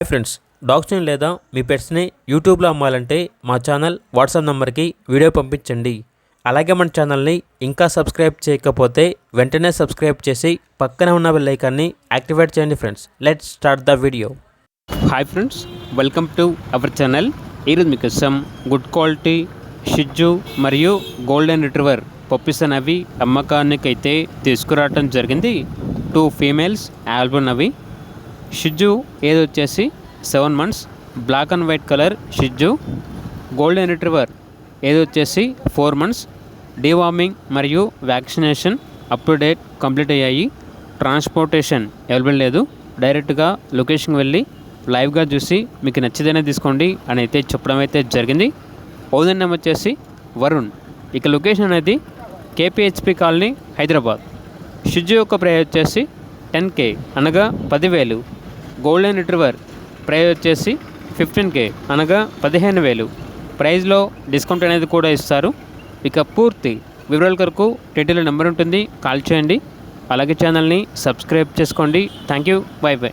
Hi friends, డాగ్స్ని లేదా మీ పెట్స్ని యూట్యూబ్లో అమ్మాలంటే మా ఛానల్ వాట్సాప్ నెంబర్కి వీడియో పంపించండి. అలాగే మన ఛానల్ని ఇంకా సబ్స్క్రైబ్ చేయకపోతే వెంటనే సబ్స్క్రైబ్ చేసి పక్కనే ఉన్న బెల్ ఐకాన్ని యాక్టివేట్ చేయండి. Friends, let's start the video. Hi friends, welcome to our channel. ఈరోజు మీకోసం గుడ్ క్వాలిటీ షిజ్జు మరియు గోల్డెన్ రిట్రీవర్ పప్పీస్ అనేవి అమ్మకానికైతే తీసుకురావడం జరిగింది. 2 ఫీమేల్స్ అవైలబుల్ ఉన్నవి. షిజ్జు ఏది వచ్చేసి 7 months black and white colour షిజ్జు. గోల్డెన్ రిట్రీవర్ ఏది వచ్చేసి 4 months. డీవార్మింగ్ మరియు vaccination up to date complete అయ్యాయి. ట్రాన్స్పోర్టేషన్ అవైలబుల్ లేదు. డైరెక్ట్గా లొకేషన్కి వెళ్ళి లైవ్గా చూసి మీకు నచ్చితేనే తీసుకోండి అని అయితే చెప్పడం అయితే జరిగింది. ఓనర్ నేమ్ వచ్చేసి వరుణ్. ఇక లొకేషన్ అనేది కేపీహెచ్పి కాలనీ, హైదరాబాద్. షిజ్జు యొక్క ప్రైస్ వచ్చేసి 10K అనగా 10,000. గోల్డెన్ రిట్రీవర్ ప్రైస్ వచ్చేసి 15K అనగా 15,000. ప్రైస్లో డిస్కౌంట్ అనేది కూడా ఇస్తారు. ఇక పూర్తి వివరాల కొరకు డీటెయిల్ నెంబర్ ఉంటుంది, కాల్ చేయండి. అలాగే ఛానల్ని సబ్స్క్రైబ్ చేసుకోండి. Thank you, by by.